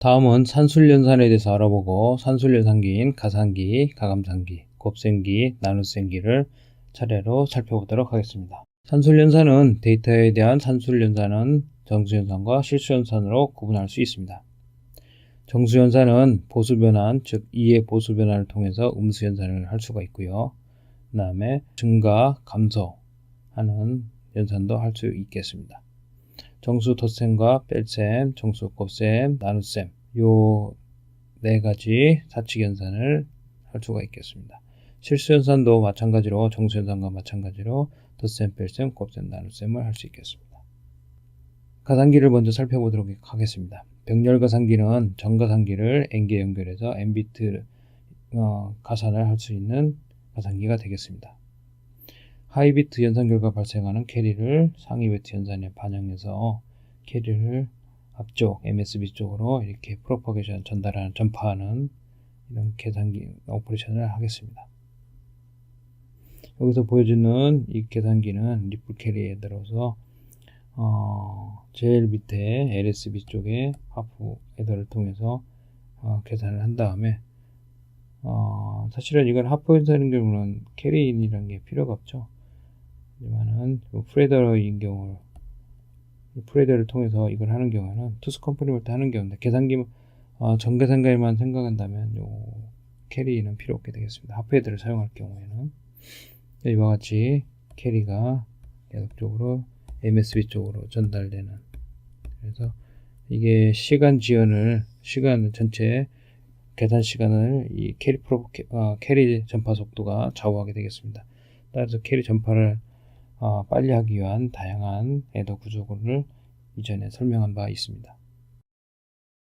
다음은 산술연산에 대해서 알아보고 산술연산기인 가산기, 가감산기, 곱셈기, 나눗셈기를 차례로 살펴보도록 하겠습니다. 산술연산은 데이터에 대한 산술연산은 정수연산과 실수연산으로 구분할 수 있습니다. 정수연산은 보수변환, 즉 2의 보수변환을 통해서 음수연산을 할 수가 있고요. 그 다음에 증가, 감소하는 연산도 할 수 있겠습니다. 정수 덧셈과 뺄셈, 정수 곱셈, 나눗셈 요 네 가지 사칙 연산을 할 수가 있겠습니다. 실수 연산도 마찬가지로 정수 연산과 마찬가지로 덧셈, 뺄셈, 곱셈, 나눗셈을 할 수 있겠습니다. 가산기를 먼저 살펴보도록 하겠습니다. 병렬 가산기는 전 가산기를 n개 연결해서 n비트 가산을 할 수 있는 가산기가 되겠습니다. 하이비트 연산 결과 발생하는 캐리를 상위 비트 연산에 반영해서 캐리를 앞쪽 MSB 쪽으로 이렇게 프로퍼게이션 전달하는 전파하는 이런 계산기 오퍼레이션을 하겠습니다. 여기서 보여주는 이 계산기는 리플 캐리에 들어서 제일 밑에 LSB 쪽에 하프 헤더를 통해서 계산을 한 다음에 사실은 이건 하프 연산인 경우는 캐리인이라는 게 필요가 없죠. 하지만은 프레더인 경우 프레더를 통해서 이걸 하는 경우는 투스 컴프리먼트 하는 경우인데 계산기 전계산기만 생각한다면 요 캐리는 필요 없게 되겠습니다. 하프 헤더를 사용할 경우에는 이와 같이 캐리가 계속적으로 MSB 쪽으로 전달되는, 그래서 이게 시간 전체 계산 시간을 이 캐리 전파 속도가 좌우하게 되겠습니다. 따라서 캐리 전파를 빨리 하기 위한 다양한 헤더 구조를 이전에 설명한 바 있습니다.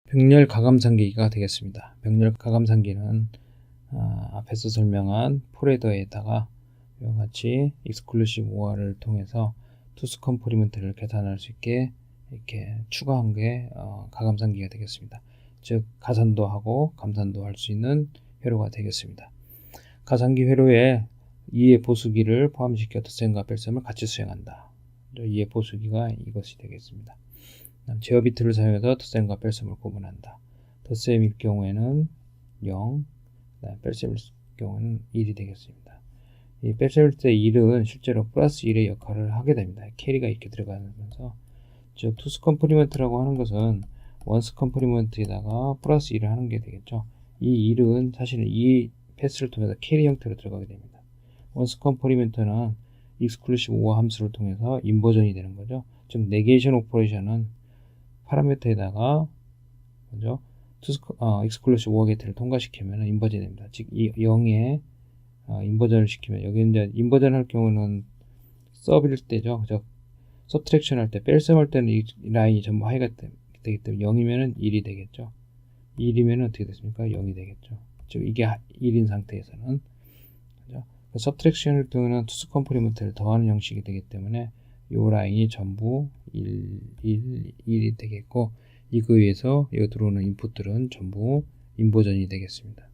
병렬 가감산기가 되겠습니다. 병렬 가감산기는 앞에서 설명한 폴헤더에다가 이와 같이 익스클루시브 OR을 통해서 투스 컴프리먼트를 계산할 수 있게 이렇게 추가한 게 가감산기가 되겠습니다. 즉 가산도 하고 감산도 할 수 있는 회로가 되겠습니다. 가산기 회로에 2의 보수기를 포함시켜 덧셈과 뺄셈을 같이 수행한다. 2의 보수기가 이것이 되겠습니다. 제어 비트를 사용해서 덧셈과 뺄셈을 구분한다. 덧셈일 경우에는 0, 뺄셈일 경우에는 1이 되겠습니다. 이 뺄셈일 때 1은 실제로 플러스 1의 역할을 하게 됩니다. 캐리가 이렇게 들어가면서, 즉 투스 컴프리먼트라고 하는 것은 원스 컴프리먼트에다가 플러스 1을 하는 게 되겠죠. 이 1은 사실은 이 패스를 통해서 캐리 형태로 들어가게 됩니다. 원스 컴프리먼트는 익스클루시브 OR 함수를 통해서 인버전이 되는 거죠. 즉 네게이션 오퍼레이션은 파라미터에다가 먼저 익스클루시브 OR 게이트를 통과시키면 인버전이 됩니다. 즉 이 0에 인버전을 시키면, 여기 이제 인버전 할 경우는 서브일 때죠. 즉 서브트랙션 할 때, 뺄셈 할 때는 이 라인이 전부 하이가 되기 때문에 0이면은 1이 되겠죠. 1이면 어떻게 됐습니까? 0이 되겠죠. 즉 이게 1인 상태에서는, 그죠? 서브트랙션을 통해서는 투스 컴프리먼트를 더하는 형식이 되기 때문에 이 라인이 전부 1이 되겠고, 이거 위에서 여기 들어오는 인풋들은 전부 인버전이 되겠습니다.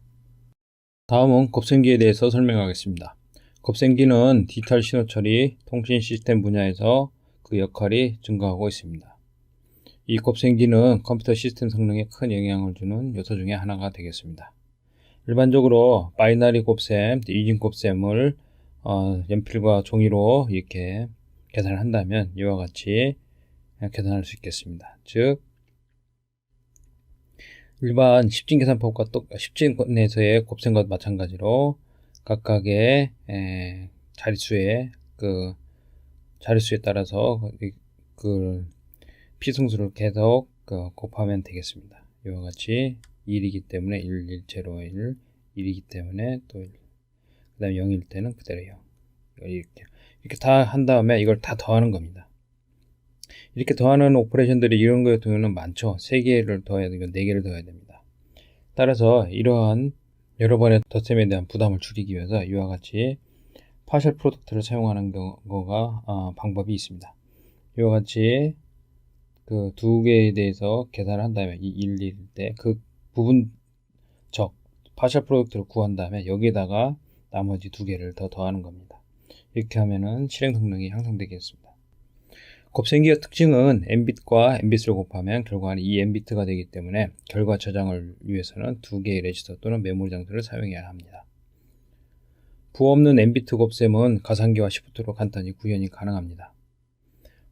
다음은 곱셈기에 대해서 설명하겠습니다. 곱셈기는 디지털 신호 처리, 통신 시스템 분야에서 그 역할이 증가하고 있습니다. 이 곱셈기는 컴퓨터 시스템 성능에 큰 영향을 주는 요소 중에 하나가 되겠습니다. 일반적으로 바이너리 곱셈, 이진 곱셈을 연필과 종이로 이렇게 계산을 한다면 이와 같이 계산할 수 있겠습니다. 즉 일반 10진 계산법과 10진에서의 곱셈과 마찬가지로 각각의 자릿수에 따라서 그 피승수를 계속 곱하면 되겠습니다. 이와 같이 1이기 때문에 1, 1, 0, 1, 1이기 때문에 또 1, 그 다음에 0일 때는 그대로 0, 이렇게 다 한 다음에 이걸 다 더하는 겁니다. 이렇게 더하는 오퍼레이션들이 이런 거에 보면 많죠. 3개를 더해야 되고 4개를 더해야 됩니다. 따라서 이러한 여러 번의 덧셈에 대한 부담을 줄이기 위해서 이와 같이 파셜 프로덕트를 사용하는 방법이 있습니다. 이와 같이 그 두 개에 대해서 계산을 한 다음에 이 1일 때 그 부분적 파셜 프로덕트를 구한 다음에 여기에다가 나머지 두 개를 더 더하는 겁니다. 이렇게 하면은 실행 성능이 향상되겠습니다. 곱셈기의 특징은 nbit과 nbit을 곱하면 결과는 2nbit가 되기 때문에 결과 저장을 위해서는 두 개의 레지스터 또는 메모리 장소를 사용해야 합니다. 부호 없는 nbit 곱셈은 가상기와 시프트로 간단히 구현이 가능합니다.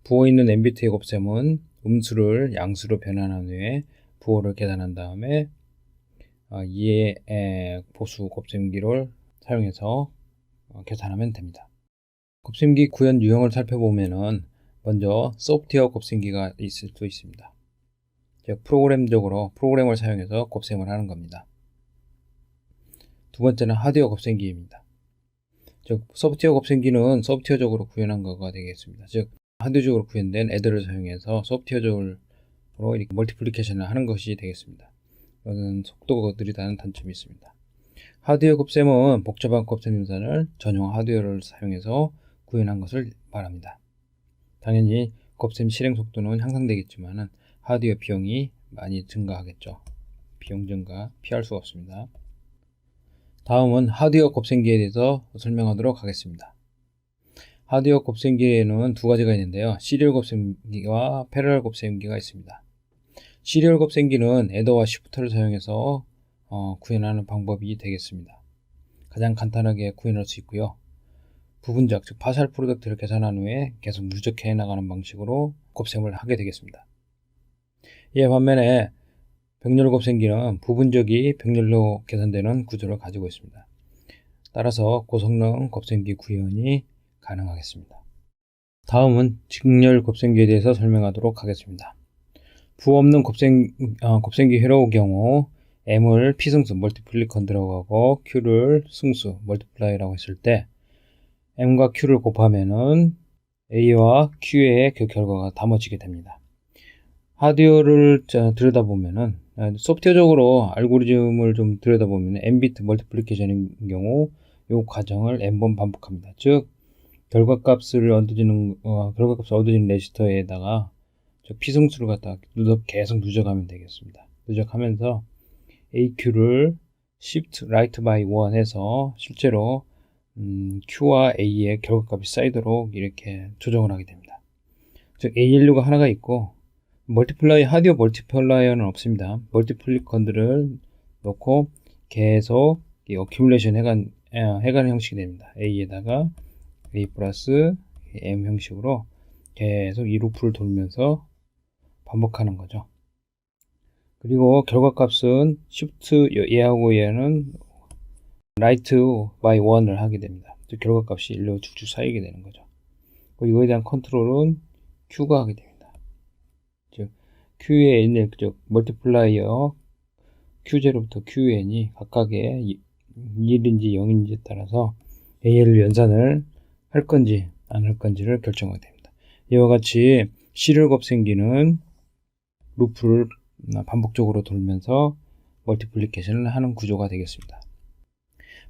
부호 있는 nbit의 곱셈은 음수를 양수로 변환한 후에 부호를 계산한 다음에 이의 보수 곱셈기를 사용해서 계산하면 됩니다. 곱셈기 구현 유형을 살펴보면은 먼저 소프트웨어 곱셈기가 있을 수 있습니다. 즉 프로그램적으로 프로그램을 사용해서 곱셈을 하는 겁니다. 두 번째는 하드웨어 곱셈기입니다. 즉 소프트웨어 곱셈기는 소프트웨어적으로 구현한 거가 되겠습니다. 즉 하드웨어적으로 구현된 애들을 사용해서 소프트웨어적으로 이렇게 멀티플리케이션을 하는 것이 되겠습니다. 이거는 속도가 느리다는 단점이 있습니다. 하드웨어 곱셈은 복잡한 곱셈 유산을 전용 하드웨어를 사용해서 구현한 것을 말합니다. 당연히 곱셈 실행 속도는 향상되겠지만 하드웨어 비용이 많이 증가하겠죠. 비용 증가 피할 수 없습니다. 다음은 하드웨어 곱셈기에 대해서 설명하도록 하겠습니다. 하드웨어 곱셈기에는 두 가지가 있는데요. 시리얼 곱셈기와 패러럴 곱셈기가 있습니다. 시리얼 곱셈기는 애더와 시프트를 사용해서 구현하는 방법이 되겠습니다. 가장 간단하게 구현할 수 있고요. 부분적, 즉 파셜 프로덕트를 계산한 후에 계속 누적해 나가는 방식으로 곱셈을 하게 되겠습니다. 이에 반면에 병렬 곱셈기는 부분적이 병렬로 계산되는 구조를 가지고 있습니다. 따라서 고성능 곱셈기 구현이 가능하겠습니다. 다음은 직렬 곱셈기에 대해서 설명하도록 하겠습니다. 부호 없는 곱셈기 회로의 경우 m을 피승수 멀티플리컨드라고 하고 q를 승수 멀티플라이라고 했을 때 m과 q를 곱하면은 a와 q의 그 결과가 담아지게 됩니다. 하드웨어를 들여다보면은 소프트웨어적으로 알고리즘을 좀 들여다보면 n비트 멀티플리케이션인 경우 이 과정을 n번 반복합니다. 즉 결과값을 얻어지는 레지스터에다가 피승수를 갖다 계속 누적하면 되겠습니다. 누적하면서 AQ를 Shift Right by 1 해서 실제로 Q와 A의 결과값이 쌓이도록 이렇게 조정을 하게 됩니다. 즉 ALU가 하나가 있고 하드웨어 멀티플라이어는 없습니다. 멀티플리컨드를 놓고 계속 어큐뮬레이션 해가는 형식이 됩니다. A에다가 A 플러스 M 형식으로 계속 이 루프를 돌면서 반복하는 거죠. 그리고 결과값은 Shift 얘하고 얘는 Right by 1을 하게 됩니다. 즉 결과값이 일로 쭉쭉 쌓이게 되는 거죠. 그리고 이거에 대한 컨트롤은 Q가 하게 됩니다. 즉 Q에 있는 멀티플라이어 Q0부터 QN이 각각의 1인지 0인지에 따라서 AL 연산을 할 건지 안 할 건지를 결정하게 됩니다. 이와 같이 시리얼 곱셈기는 루프를 반복적으로 돌면서 멀티플리케이션을 하는 구조가 되겠습니다.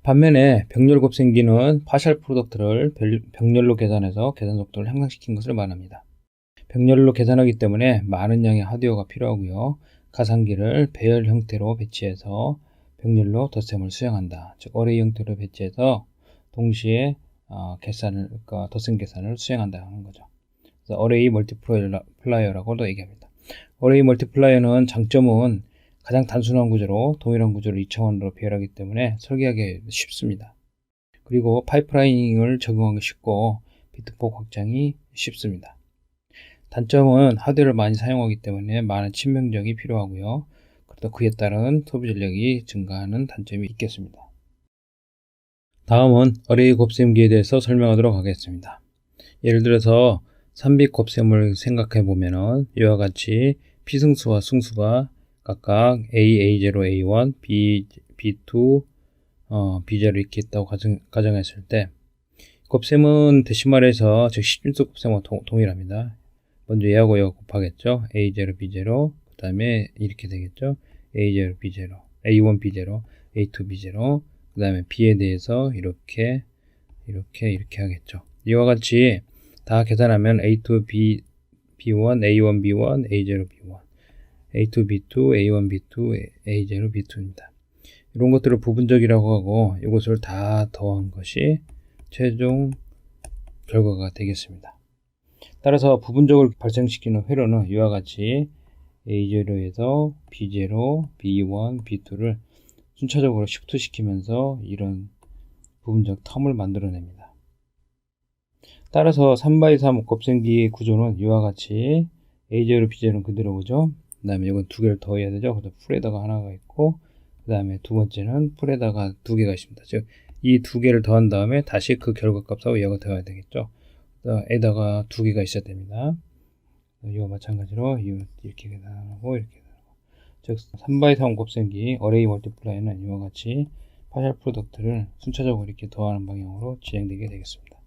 반면에 병렬 곱셈기는 파셜 프로덕트를 병렬로 계산해서 계산 속도를 향상시킨 것을 말합니다. 병렬로 계산하기 때문에 많은 양의 하드웨어가 필요하고요. 가상기를 배열 형태로 배치해서 병렬로 덧셈을 수행한다. 즉 어레이 형태로 배치해서 동시에 덧셈 계산을 수행한다 하는 거죠. 그래서 어레이 멀티플라이어라고도 얘기합니다. 어레이 멀티플라이어는 장점은 가장 단순한 구조로 동일한 구조를 2차원으로 배열하기 때문에 설계하기 쉽습니다. 그리고 파이프라이닝을 적용하기 쉽고 비트폭 확장이 쉽습니다. 단점은 하드웨어를 많이 사용하기 때문에 많은 친명적이 필요하고요. 그러다 그에 따른 소비 전력이 증가하는 단점이 있겠습니다. 다음은 어레이 곱셈기에 대해서 설명하도록 하겠습니다. 예를 들어서 3빗 곱셈을 생각해 보면은 이와 같이 피승수와 승수가 각각 A, A0, A1, B, B2, B0 이렇게 있다고 가정했을 때 곱셈은 데시말에서 즉 10진수 곱셈과 동일합니다. 먼저 얘하고 얘가 곱하겠죠. A0, B0 그 다음에 이렇게 되겠죠. A0, B0, A1, B0, A2, B0 그 다음에 B에 대해서 이렇게 하겠죠. 이와 같이 다 계산하면 A2, B1, A1, B1, A0, B1 A2, B2, A1, B2, A0, B2입니다. 이런 것들을 부분적이라고 하고 이것을 다 더한 것이 최종 결과가 되겠습니다. 따라서 부분적으로 발생시키는 회로는 이와 같이 A0에서 B0, B1, B2를 순차적으로 시프트 시키면서 이런 부분적 텀을 만들어냅니다. 따라서 3x3 곱셈기 구조는 이와 같이 A0, B0는 그대로 오죠. 그 다음에 이건 두 개를 더해야 되죠. 그래서 풀에다가 하나가 있고, 그 다음에 두 번째는 풀에다가 두 개가 있습니다. 즉, 이 두 개를 더한 다음에 다시 그 결과값하고 얘가 더해야 되겠죠. 에다가 두 개가 있어야 됩니다. 이와 마찬가지로 이렇게 계산하고 이렇게 계산하고, 즉 3x3 곱셈기 어레이 멀티플라이는 이와 같이 파셜 프로덕트를 순차적으로 이렇게 더하는 방향으로 진행되게 되겠습니다.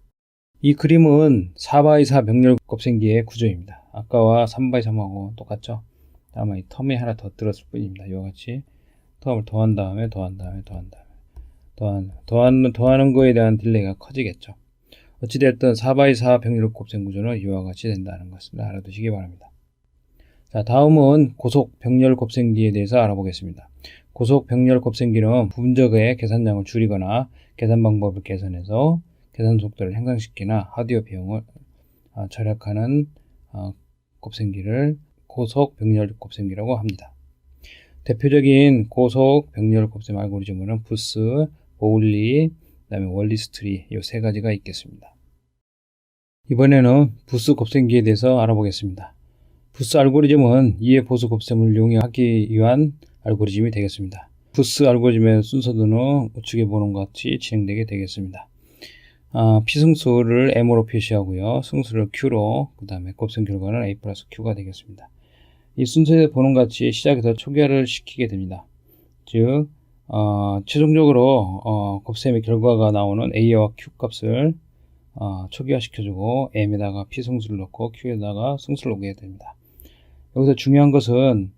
이 그림은 4x4 병렬 곱셈기의 구조입니다. 아까와 3x3하고 똑같죠? 다만 이 텀에 하나 더 들었을 뿐입니다. 이와 같이 텀을 더한 다음에 더하는 거에 대한 딜레이가 커지겠죠. 어찌됐든 4x4 병렬 곱셈 구조는 이와 같이 된다는 것을 알아두시기 바랍니다. 자, 다음은 고속 병렬 곱셈기에 대해서 알아보겠습니다. 고속 병렬 곱셈기는 부분적의 계산량을 줄이거나 계산 방법을 개선해서 계산 속도를 향상시키나 하드웨어 비용을 절약하는 곱셈기를 고속 병렬 곱셈기라고 합니다. 대표적인 고속 병렬 곱셈 알고리즘은 부스, 보울리, 그 다음에 월리스트리 이 세 가지가 있겠습니다. 이번에는 부스 곱셈기에 대해서 알아보겠습니다. 부스 알고리즘은 이해 보수 곱셈을 이용하기 위한 알고리즘이 되겠습니다. 부스 알고리즘의 순서도는 우측에 보는 것 같이 진행되게 되겠습니다. 피승수를 M으로 표시하고요. 승수를 Q로, 그 다음에 곱셈 결과는 A 플러스 Q가 되겠습니다. 이 순서에 보는 것 같이 시작에서 초기화를 시키게 됩니다. 즉, 최종적으로 곱셈의 결과가 나오는 A와 Q 값을 초기화 시켜주고 M에다가 P승수를 넣고 Q에다가 승수를 넣게 됩니다. 여기서 중요한 것은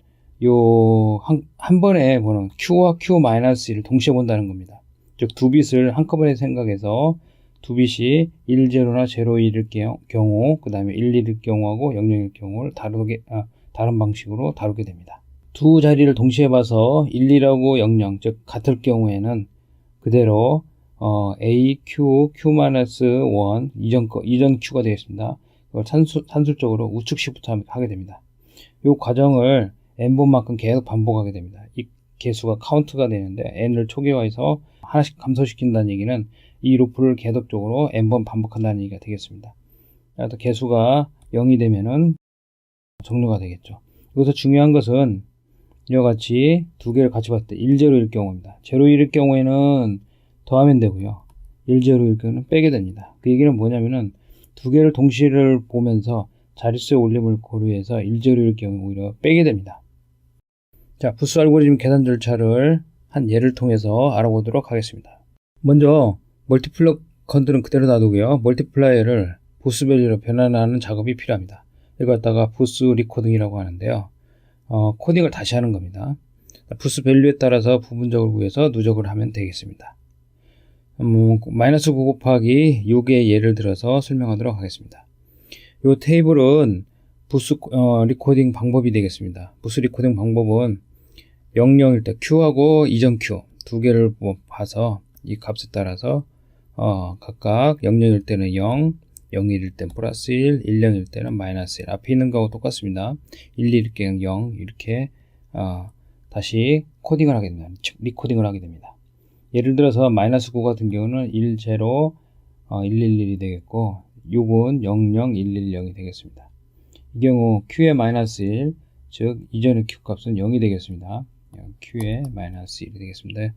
한 번에 보는 Q와 Q-1을 동시에 본다는 겁니다. 즉, 두 빛을 한꺼번에 생각해서 두 빛이 1, 0나 0, 1일 경우, 그 다음에 1, 1일 경우하고 0, 0일 경우를 다른 방식으로 다루게 됩니다. 두 자리를 동시에 봐서 1, 2하고 0, 0, 즉 같을 경우에는 그대로 A, Q, Q-1 이전 Q가 되겠습니다. 이걸 산술적으로 우측 시부터 하게 됩니다. 이 과정을 n번만큼 계속 반복하게 됩니다. 이 개수가 카운트가 되는데 n을 초기화해서 하나씩 감소시킨다는 얘기는 이 루프를 계속적으로 n번 반복한다는 얘기가 되겠습니다. 또 개수가 0이 되면은 종료가 되겠죠. 여기서 중요한 것은 이와 같이 두 개를 같이 봤을 때 1, 0일 경우입니다. 0, 1일 경우에는 더하면 되고요. 1, 0일 경우는 빼게 됩니다. 그 얘기는 뭐냐면은 두 개를 동시를 보면서 자릿수의 올림을 고려해서 1, 0일 경우 오히려 빼게 됩니다. 자, 부스 알고리즘 계산 절차를 한 예를 통해서 알아보도록 하겠습니다. 먼저 멀티플러 컨트는 그대로 놔두고요. 멀티플라이어를 부스 밸류로 변환하는 작업이 필요합니다. 이걸 갖다가 부스 리코딩이라고 하는데요. 코딩을 다시 하는 겁니다. 부스 밸류에 따라서 부분적을 구해서 누적을 하면 되겠습니다. 마이너스 9 곱하기 6의 예를 들어서 설명하도록 하겠습니다. 이 테이블은 부스 리코딩 방법이 되겠습니다. 부스 리코딩 방법은 00일 때 Q하고 이전 Q 두 개를 봐서 이 값에 따라서 각각 00일 때는 0, 01일 때는 플러스 1, 10일 때는 마이너스 1 앞에 있는 거하고 똑같습니다. 11일 때는 0 이렇게 다시 코딩을 하게 됩니다. 리코딩을 하게 됩니다. 예를 들어서 마이너스 9 같은 경우는 10, 111이 되겠고 6은 00110이 되겠습니다. 이 경우 Q의 마이너스 1, 즉 이전의 Q 값은 0이 되겠습니다. Q의 마이너스 1이 되겠습니다.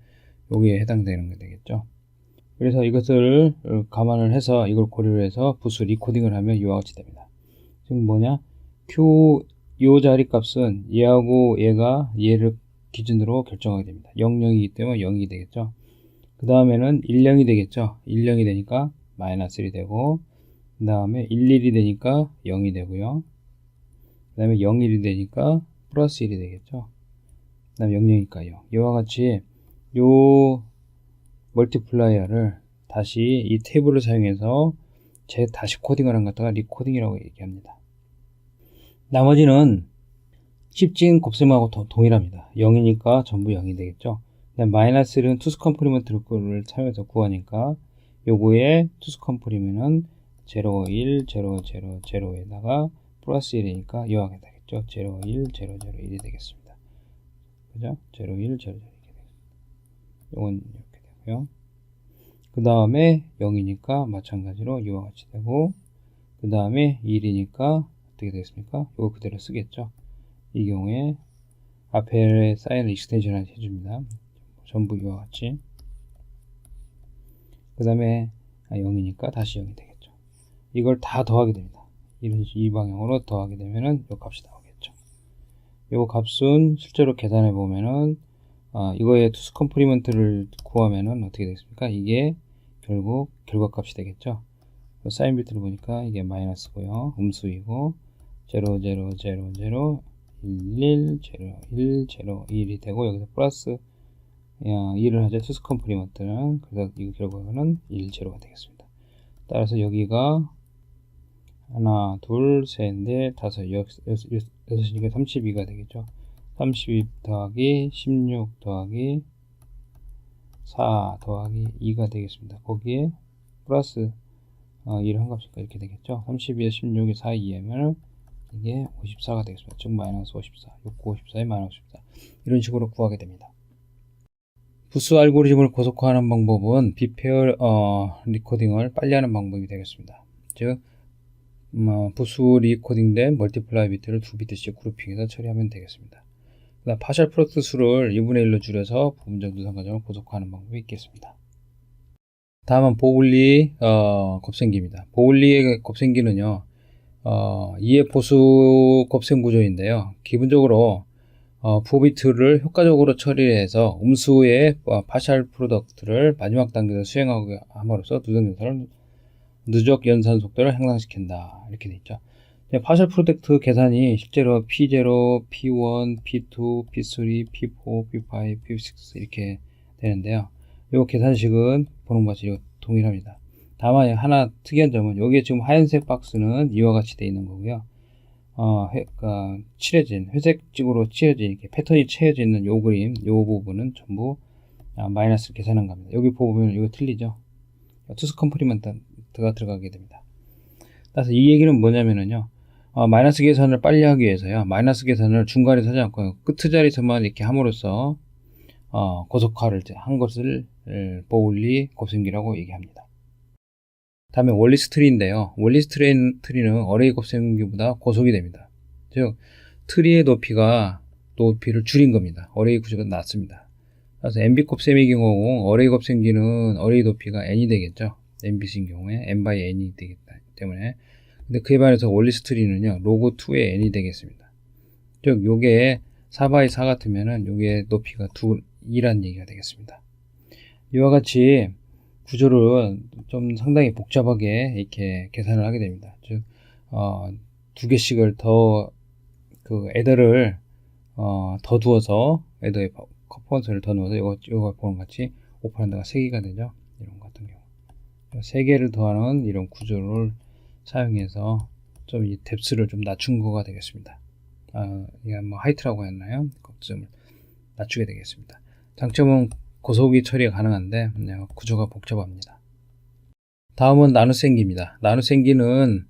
여기에 해당되는 게 되겠죠. 그래서 이것을 감안을 해서 이걸 고려를 해서 부수 리코딩을 하면 이와 같이 됩니다. 즉 뭐냐? Q 요 자리 값은 얘하고 얘가 얘를 기준으로 결정하게 됩니다. 00이기 때문에 0이 되겠죠. 그 다음에는 10이 되겠죠. 10이 되니까 마이너스 1이 되고 그 다음에 11이 되니까 0이 되고요. 그 다음에 01이 되니까 플러스 1이 되겠죠. 그 다음에 00이니까 0. 이와 같이 요 멀티플라이어를 다시 이 테이블을 사용해서 다시 코딩을 한 것다가 리코딩이라고 얘기합니다. 나머지는 십진 곱셈하고 동일합니다. 0이니까 전부 0이 되겠죠. 마이너스 1은 투스 컴플리먼트 룰을 사용해서 구하니까 요거의 투스 컴플리먼트는 0, 1, 0, 0, 0에다가 플러스 1이니까 이와 같게 되겠죠. 0, 1, 0, 0, 1이 되겠습니다. 그죠? 0, 1, 0, 0 이렇게 되겠습니다. 이건 이렇게 되고요. 그 다음에 0이니까 마찬가지로 이와 같이 되고, 그 다음에 1이니까 어떻게 되겠습니까? 이거 그대로 쓰겠죠. 이 경우에 앞에 사인을 익스텐션을 해줍니다. 전부 이와 같이. 그 다음에 0이니까 다시 0이 되겠죠. 이걸 다 더하게 됩니다. 이 방향으로 더하게 되면은 이 값이 나오겠죠. 이 값은 실제로 계산해 보면은 이거의 투스 컴플리먼트를 구하면은 어떻게 되겠습니까? 이게 결국 결과값이 되겠죠. 사인 비트를 보니까 이게 마이너스고요. 음수이고 0, 0, 0, 0, 1, 1, 0, 1, 0, 1이 되고 여기서 플러스 1을 하죠. 투스 컴플리먼트는. 그래서 이 결과는 1, 0가 되겠습니다. 따라서 여기가 하나, 둘, 셋, 넷, 다섯, 여섯이니까 32가 되겠죠. 32 더하기 16 더하기 4 더하기 2가 되겠습니다. 거기에 플러스 1을 한 값이니까 이렇게 되겠죠. 32에 16이 4, 2하면 이게 54가 되겠습니다. 즉 마이너스 54, 6, 9, 54에 마이너스 54 이런 식으로 구하게 됩니다. 부스 알고리즘을 고속화하는 방법은 비페어 리코딩을 빨리 하는 방법이 되겠습니다. 즉 부수 리코딩된 멀티플라이 비트를 2비트씩 그룹핑해서 처리하면 되겠습니다. 그다음 파셜 프로덕트 수를 2분의 1로 줄여서 부분적 누산 과정을 고속화하는 방법이 있겠습니다. 다음은 보울리 곱셈기입니다. 보울리의 곱셈기는요 2의 보수 곱셈 구조인데요. 기본적으로 부비트를 효과적으로 처리해서 음수의 파셜 프로덕트를 마지막 단계에서 수행하게 함으로써 누적 연산 속도를 향상시킨다. 이렇게 되어 있죠. 파셜 프로덕트 계산이 실제로 P0, P1, P2, P3, P4, P5, P6 이렇게 되는데요. 이 계산식은 보는 것이 동일합니다. 다만 하나 특이한 점은 여기에 지금 하얀색 박스는 이와 같이 되어 있는 거고요. 칠해진 회색색으로 칠해진 이렇게 패턴이 채워져 있는 요 그림, 요 부분은 전부 마이너스 계산한 겁니다. 여기 보면 이거 틀리죠. 투스 컴플리먼트가 들어가게 됩니다. 따라서 이 얘기는 뭐냐면은요. 마이너스 계산을 빨리 하기 위해서요. 마이너스 계산을 중간에 하지 않고 끝 자리에서만 이렇게 함으로써 고속화를 한 것을 보울리 곱셈기라고 얘기합니다. 다음에 월리스 트리인데요. 월리스 트리는 어레이 곱셈기보다 고속이 됩니다. 즉 트리의 높이를 줄인 겁니다. 어레이 구조가 낮습니다. 그래서 NB 곱셈의 경우 어레이 곱셈기는 어레이 높이가 n이 되겠죠. NBC인 경우에 n by n이 되기 때문에. 근데 그에 반해서 월리스 트리는요 로그 2의 n이 되겠습니다. 즉 요게 4 by 4 같으면은 요게 높이가 2라는 얘기가 되겠습니다. 이와 같이 구조를 좀 상당히 복잡하게 이렇게 계산을 하게 됩니다. 즉, 두 개씩을 애더를, 더 두어서, 애더의 커퍼런스를 더 넣어서 이거 보는 같이 오퍼란드가 3개가 되죠. 이런 것 같은 경우. 3개를 더하는 이런 구조를 사용해서 좀 이 뎁스를 좀 낮춘 거가 되겠습니다. 이게 뭐 하이트라고 했나요? 좀 낮추게 되겠습니다. 장점은 고속이 처리가 가능한데 구조가 복잡합니다. 다음은 나눗셈기입니다. 나눗셈기는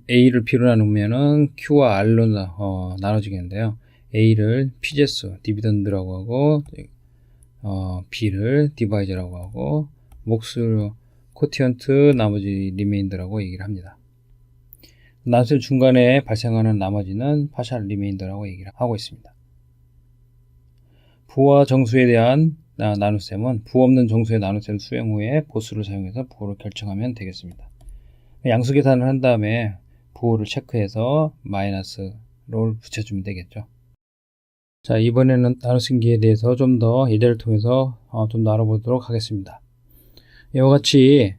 A를 B로 나누면은 Q와 R로 나눠지겠는데요. A를 피제수, 디비던드라고 하고 B를 디바이저라고 하고 몫을 코티언트, 나머지 리메인더라고 얘기를 합니다. 나눗셈 중간에 발생하는 나머지는 파셜 리메인더라고 얘기를 하고 있습니다. 부와 정수에 대한 나눗셈은 부 없는 정수의 나눗셈 수행 후에 보수를 사용해서 부호를 결정하면 되겠습니다. 양수 계산을 한 다음에 부호를 체크해서 마이너스를 붙여주면 되겠죠. 자, 이번에는 나눗셈기에 대해서 좀 더 예제를 통해서 좀 더 알아보도록 하겠습니다. 이와 같이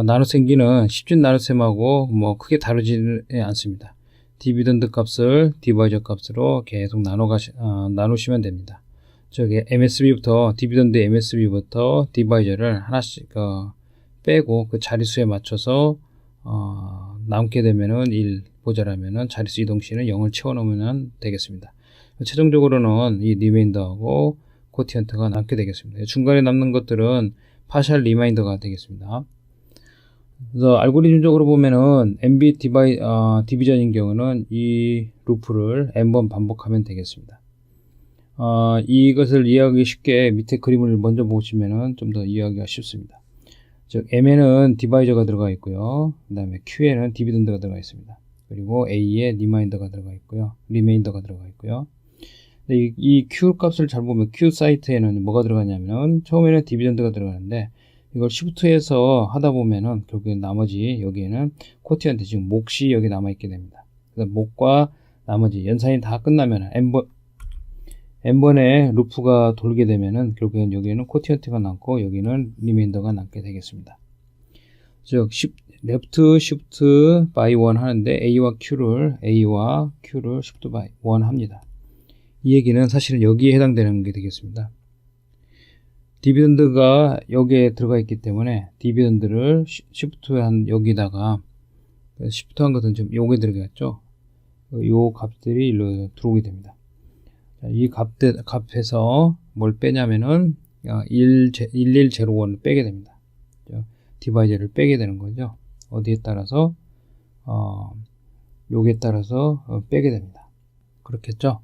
나눗셈기는 10진 나눗셈하고 뭐 크게 다르지 않습니다. 디비던드 값을 디바이저 값으로 계속 나누시면 됩니다. 즉 MSB부터 디비던드 MSB부터 디바이저를 하나씩 빼고 그 자릿수에 맞춰서 남게 되면은 1 모자라면은 자릿수 이동시는 0을 채워 넣으면 되겠습니다. 최종적으로는 이 리메인더하고 코티언트가 남게 되겠습니다. 중간에 남는 것들은 파셜 리마인더가 되겠습니다. 그래서 알고리즘적으로 보면은 MB 디비전인 경우는 이 루프를 n번 반복하면 되겠습니다. 이것을 이해하기 쉽게 밑에 그림을 먼저 보시면은 좀 더 이해하기가 쉽습니다. 즉 M에는 디바이저가 들어가 있고요. 그 다음에 Q에는 디비던드가 들어가 있습니다. 그리고 A에 리마인더가 들어가 있고요. 리메인더가 들어가 있고요. 근데 이 Q 값을 잘 보면 Q 사이트에는 뭐가 들어가냐면 처음에는 디비던드가 들어가는데 이걸 시프트해서 하다 보면은 결국엔 나머지 여기에는 코티언트 지금 몫이 여기 남아있게 됩니다. 그래서 몫과 나머지 연산이 다 끝나면 n번의 루프가 돌게 되면은 결국엔 여기에는 코티언트가 남고 여기는 리메인더가 남게 되겠습니다. 즉 레프트 시프트 바이 1 하는데 A와 Q를 시프트 바이 1 합니다. 이 얘기는 사실은 여기에 해당되는 게 되겠습니다. 디비던드가 여기에 들어가 있기 때문에 디비던드를 시프트한 여기다가 시프트한 것은 지금 요게 들어갔죠. 요 값들이 일로 들어오게 됩니다. 이 값에서 뭘 빼냐면은 1101을 빼게 됩니다. 디바이저를 빼게 되는 거죠. 어디에 따라서 요게 따라서 빼게 됩니다. 그렇겠죠?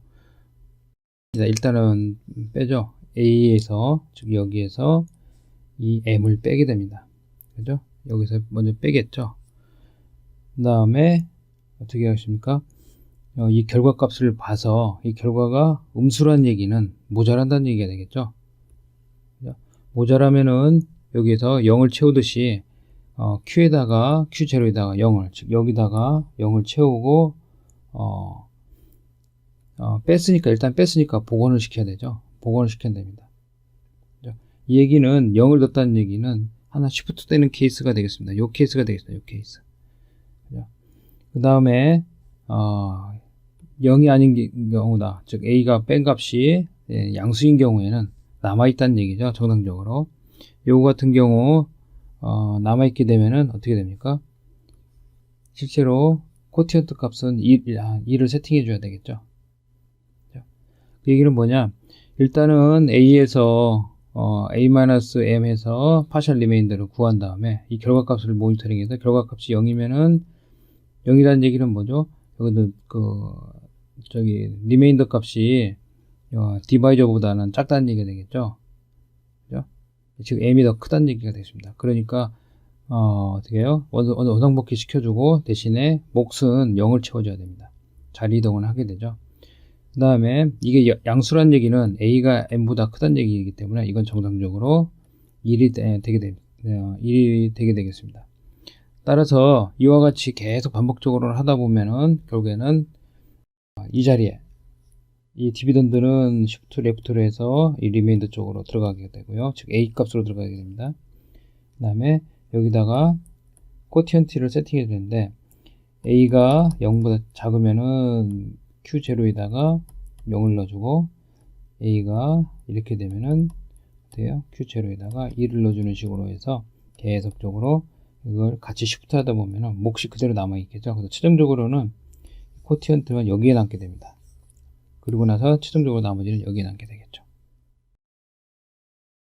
일단은 빼죠. A에서 즉 여기에서 이 M을 빼게 됩니다. 그죠? 여기서 먼저 빼겠죠. 그 다음에 어떻게 하십니까? 이 결과값을 봐서 이 결과가 음수란 얘기는 모자란다는 얘기가 되겠죠. 그죠? 모자라면은 여기에서 0을 채우듯이 Q에다가 Q0에다가 0을 즉 여기다가 0을 채우고 일단 뺐으니까 복원을 시켜야 되죠. 복원을 시켜야 됩니다. 그죠? 이 얘기는 0을 넣었다는 얘기는 하나 시프트 되는 케이스가 되겠습니다. 요 케이스가 되겠습니다. 요 케이스. 그 다음에 0이 아닌 경우다. 즉 A가 뺀 값이 양수인 경우에는 남아있다는 얘기죠. 정상적으로. 요거 같은 경우 남아있게 되면은 어떻게 됩니까? 실제로 코티언트 값은 2를 세팅해 줘야 되겠죠. 그 얘기는 뭐냐? 일단은 A에서 A-M 해서 파셜 리메인더를 구한 다음에 이 결과값을 모니터링해서 결과값이 0이면은 0이라는 얘기는 뭐죠? 여기는 리메인더 값이 디바이저보다는 작다는 얘기가 되겠죠. 그죠? 즉 M이 더 크다는 얘기가 되겠습니다. 그러니까 어떻게 해요? 원상복귀 시켜주고 대신에 몫은 0을 채워줘야 됩니다. 자리 이동을 하게 되죠. 그 다음에 이게 양수란 얘기는 A가 M보다 크다는 얘기이기 때문에 이건 정상적으로 1이 되게 되겠습니다. 따라서 이와 같이 계속 반복적으로 하다 보면은 결국에는 이 자리에 이 디비던드는 시프트 레프트로 해서 이 리메인더 쪽으로 들어가게 되고요. 즉 A 값으로 들어가게 됩니다. 그 다음에 여기다가 코티언트를 세팅해야 되는데 A가 0보다 작으면은 Q0에다가 0을 넣어주고 A가 이렇게 되면은 돼요. Q0에다가 2를 넣어주는 식으로 해서 계속적으로 이걸 같이 시프트 하다 보면은 몫이 그대로 남아있겠죠. 그래서 최종적으로는 코티언트는 여기에 남게 됩니다. 그리고 나서 최종적으로 나머지는 여기에 남게 되겠죠.